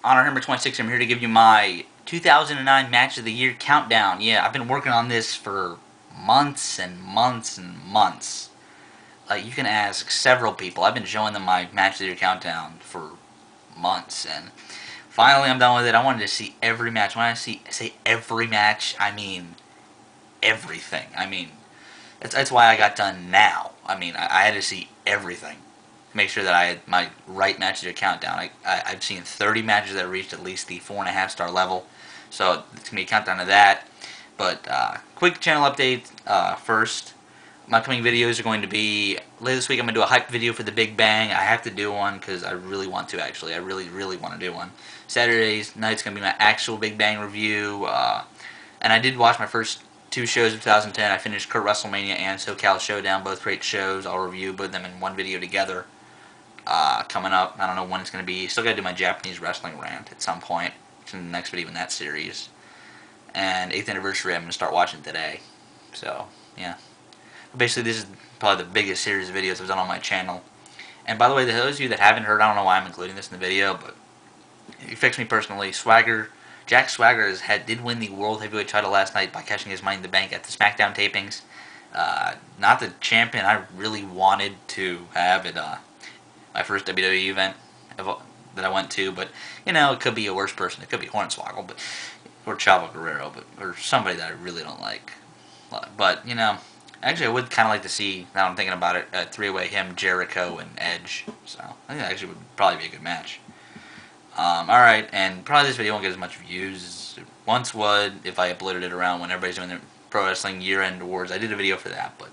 Honor number 26, I'm here to give you my 2009 Match of the Year countdown. Yeah, I've been working on this for months and months and months. You can ask several people. I've been showing them my Match of the Year countdown for months, and finally I'm done with it. I wanted to see every match. When I say every match, I mean everything. That's why I got done now. I had to see everything. Make sure that I had my right match to countdown. I've seen 30 matches that reached at least the 4.5 star level, so it's gonna be a countdown of that. But quick channel update first. My upcoming videos are going to be later this week. I'm gonna do a hype video for the Big Bang. I have to do one because I really want to. Actually, I really want to do one. Saturdays night's gonna be my actual Big Bang review. And I did watch my first two shows of 2010. I finished Kurt WrestleMania and SoCal Showdown, both great shows. I'll review both of them in one video together. Coming up. I don't know when it's going to be. Still got to do my Japanese wrestling rant at some point. It's in the next video in that series. And 8th anniversary I'm going to start watching today. So, yeah. But basically, this is probably the biggest series of videos I've done on my channel. And by the way, to those of you that haven't heard, I don't know why I'm including this in the video, but it affects me personally. Jack Swagger did win the World Heavyweight title last night by catching his Money in the Bank at the SmackDown tapings. Not the champion I really wanted to have at my first WWE event that I went to, but it could be a worse person. It could be Hornswoggle, or Chavo Guerrero, or somebody that I really don't like. But actually, I would kind of like to see. Now I'm thinking about it, a three-way him, Jericho, and Edge. So I think that actually would probably be a good match. All right, and probably this video won't get as much views as it once would if I uploaded it around when everybody's doing their pro wrestling year-end awards. I did a video for that, but.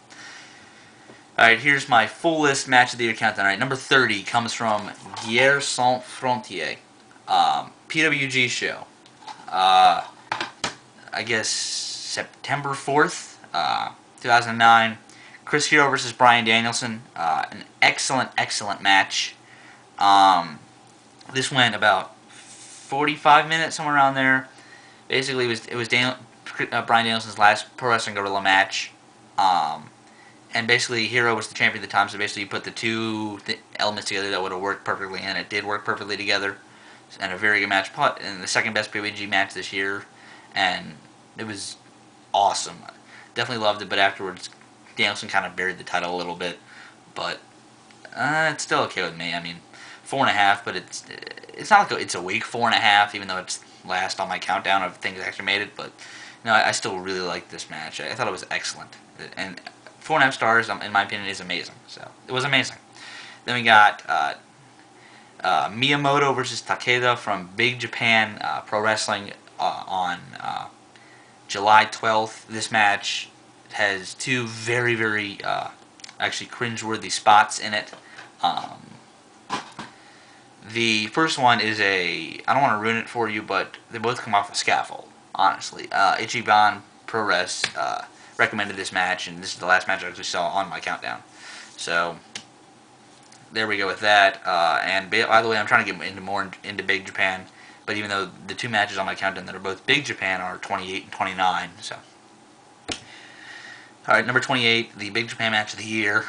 Alright, here's my full list Match of the Year countdown. Alright, number 30 comes from Guerre Sans Frontières. PWG show. I guess September 4th, 2009. Chris Hero versus Bryan Danielson. An excellent match. This went about 45 minutes, somewhere around there. Basically, it was Bryan Danielson's last Pro Wrestling Guerrilla match. And basically, Hero was the champion at the time, so basically you put the two elements together that would have worked perfectly, and it did work perfectly together. And a very good match, and the second best PWG match this year, and it was awesome. Definitely loved it, but afterwards, Danielson kind of buried the title a little bit, but it's still okay with me. 4.5, but it's not like it's a weak 4.5, even though it's last on my countdown of things that actually made it, but I still really liked this match. I thought it was excellent, and 4.5 stars, in my opinion, is amazing. So, it was amazing. Then we got Miyamoto versus Takeda from Big Japan Pro Wrestling on July 12th. This match has two very actually cringeworthy spots in it. The first one is I don't want to ruin it for you, but they both come off a scaffold, honestly. Ichiban Pro Res recommended this match, and this is the last match I actually saw on my countdown. So, there we go with that. And by the way, I'm trying to get more into Big Japan, but even though the two matches on my countdown that are both Big Japan are 28 and 29, so. Alright, number 28, the Big Japan match of the year.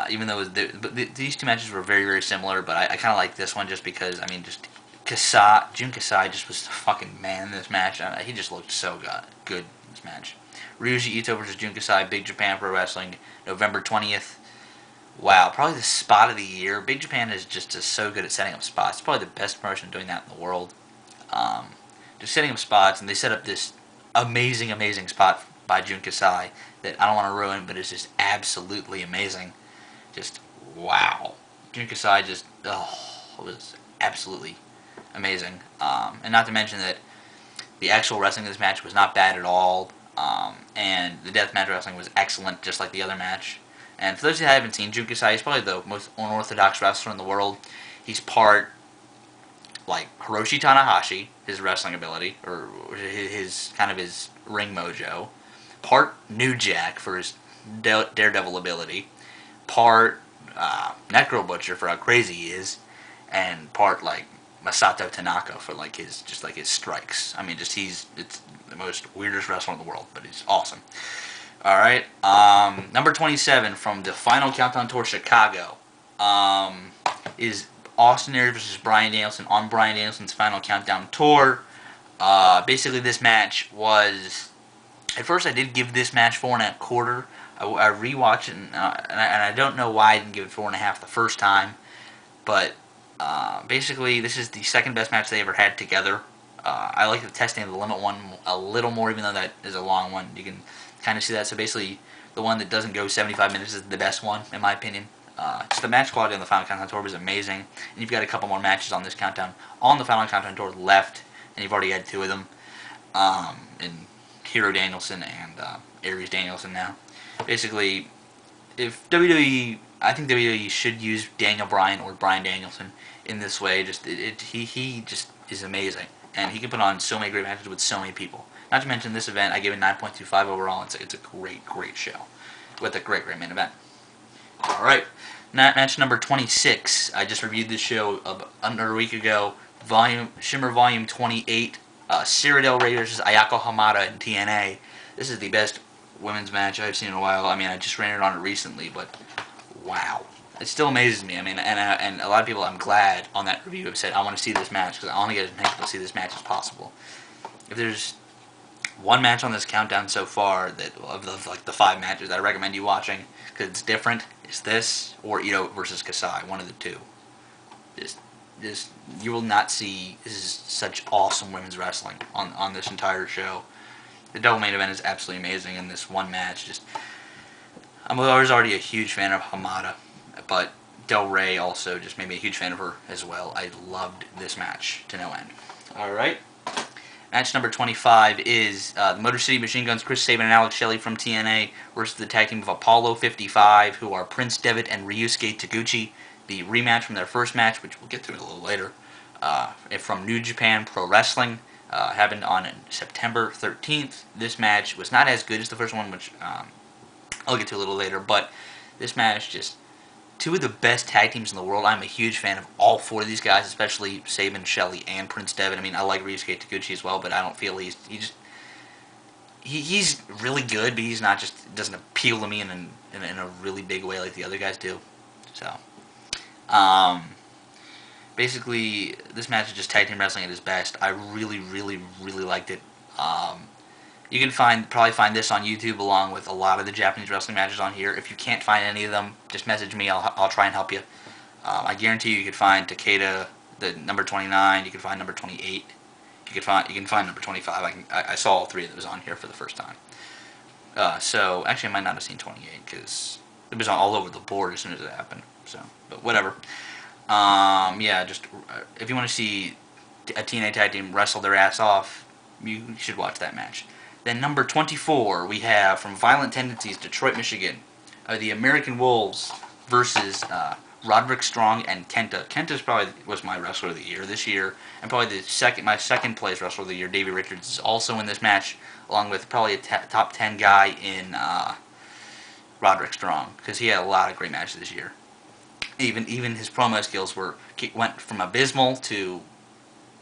Even though these two matches were very similar, but I kind of like this one just because, Jun Kasai just was the fucking man in this match. He just looked so good in this match. Ryuji Ito versus Jun Kasai, Big Japan Pro Wrestling, November 20th. Wow, probably the spot of the year. Big Japan is just so good at setting up spots. It's probably the best promotion doing that in the world. Just setting up spots, and they set up this amazing spot by Jun Kasai that I don't want to ruin, but it's just absolutely amazing. Just, wow. Jun Kasai was absolutely amazing. And not to mention that the actual wrestling in this match was not bad at all. And the deathmatch wrestling was excellent, just like the other match. And for those who haven't seen Jun Kasai, he's probably the most unorthodox wrestler in the world. He's part, like, Hiroshi Tanahashi, his wrestling ability, or his ring mojo. Part New Jack for his daredevil ability. Part Necro Butcher for how crazy he is. And part, like, Masato Tanaka for his strikes. It's the most weirdest wrestler in the world, but he's awesome. Alright, number 27 from the Final Countdown Tour Chicago is Austin Aries versus Bryan Danielson on Bryan Danielson's final countdown tour. Basically, this match was... At first, I did give this match 4.25. I rewatched it, and I don't know why I didn't give it 4.5 the first time. But basically, this is the second best match they ever had together. I like the testing of the limit one a little more, even though that is a long one. You can kind of see that. So basically, the one that doesn't go 75 minutes is the best one, in my opinion. Just the match quality on the Final Countdown Tour was amazing. And you've got a couple more matches on this countdown on the Final Countdown Tour left, and you've already had 2 of them. In Hero Danielson and Aries Danielson now. Basically, if WWE... I think WWE should use Daniel Bryan or Bryan Danielson in this way. He just is amazing. And he can put on so many great matches with so many people. Not to mention this event, I gave it 9.25 overall. It's a great show. With a great main event. Alright, match number 26. I just reviewed this show under a week ago. Shimmer Volume 28. Sarah Del Rey versus Ayako Hamada in TNA. This is the best women's match I've seen in a while. I mean, I just ran it on it recently, but wow. It still amazes me. I mean, and a lot of people, I'm glad, on that review have said, I want to see this match, because I want to get as many people to see this match as possible. If there's one match on this countdown so far, that of the 5 matches that I recommend you watching, because it's different, it's this, or Ito versus Kasai, one of the 2. Just you will not see, this is such awesome women's wrestling on this entire show. The double main event is absolutely amazing, and this one match, I was already a huge fan of Hamada, but Del Rey also just made me a huge fan of her as well. I loved this match to no end. Alright. Match number 25 is the Motor City Machine Guns, Chris Sabin and Alex Shelley from TNA versus the tag team of Apollo 55, who are Prince Devitt and Ryusuke Taguchi. The rematch from their first match, which we'll get to a little later, from New Japan Pro Wrestling, happened on September 13th. This match was not as good as the first one, which I'll get to a little later, but this match, just 2 of the best tag teams in the world. I'm a huge fan of all 4 of these guys, especially Sabin, Shelley, and Prince Devitt. I mean, I like Ryusuke Taguchi as well, but I don't feel he's really good, but he's not doesn't appeal to me in a really big way like the other guys do. So, basically, this match is just tag team wrestling at its best. I really liked it. You can probably find this on YouTube along with a lot of the Japanese wrestling matches on here. If you can't find any of them, just message me. I'll try and help you. I guarantee you could find Takeda, the number 29. You can find number 28. You can find number 25. I saw all 3 of those on here for the first time. So actually, I might not have seen 28 because it was all over the board as soon as it happened. So, but whatever. Yeah, just if you want to see a TNA tag team wrestle their ass off, you should watch that match. Then number 24, we have from Violent Tendencies, Detroit, Michigan, the American Wolves versus Roderick Strong and KENTA. KENTA probably was my wrestler of the year this year, and probably my second place wrestler of the year. Davey Richards is also in this match, along with probably a top 10 guy in Roderick Strong, because he had a lot of great matches this year. Even his promo skills went from abysmal to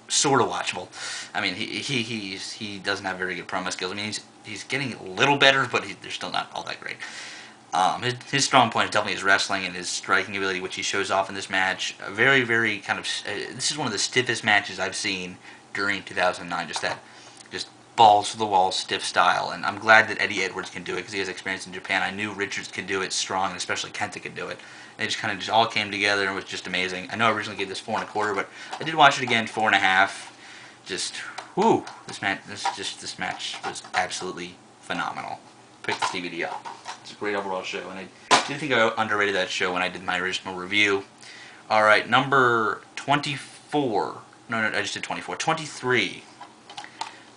sort of watchable. I mean, he doesn't have very good promo skills. I mean, he's getting a little better, but they're still not all that great. His strong point is definitely his wrestling and his striking ability, which he shows off in this match. Very kind of. This is one of the stiffest matches I've seen during 2009. Just balls to the wall, stiff style. And I'm glad that Eddie Edwards can do it because he has experience in Japan. I knew Richards could do it, Strong, and especially KENTA could do it. They just all came together and it was just amazing. I know I originally gave this 4.25, but I did watch it again 4.5. Just whoo! This match was absolutely phenomenal. Pick this DVD up. It's a great overall show, and I did think I underrated that show when I did my original review. All right, number 24. No, I just did 24. 23.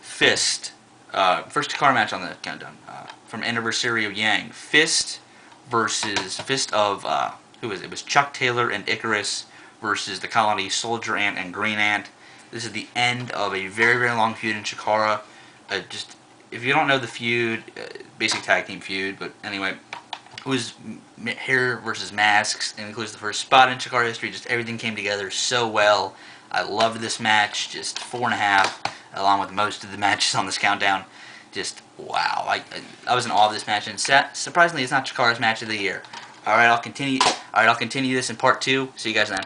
F.I.S.T. First CHIKARA match on the countdown from Anniversario Yang. F.I.S.T. versus F.I.S.T. of who was it? It was Chuck Taylor and Icarus versus the Colony Soldier Ant and Green Ant. This is the end of a very long feud in CHIKARA. If you don't know the feud, basic tag team feud, but anyway, it was hair versus masks, and includes the first spot in CHIKARA history. Just everything came together so well. I loved this match. Just 4.5, along with most of the matches on this countdown. Just wow! I was in awe of this match, and surprisingly, it's not CHIKARA's match of the year. All right, I'll continue this in part 2. See you guys then.